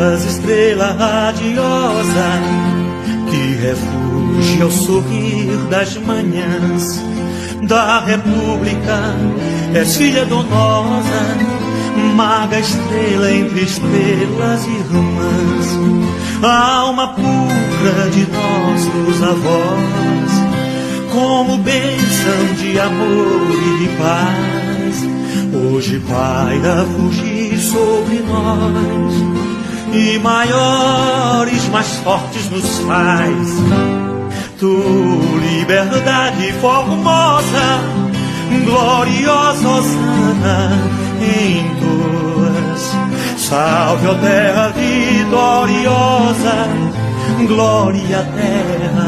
estrelas, estrela radiosa, que refugia ao sorrir das manhãs da República. És filha donosa, maga estrela entre estrelas irmãs, alma pura de nossos avós, como bênção de amor e de paz, hoje paira fugir sobre nós, e maiores, mais fortes nos faz. Tu, liberdade formosa, gloriosa Hosana em tuas. Salve, ó terra vitoriosa, glória à terra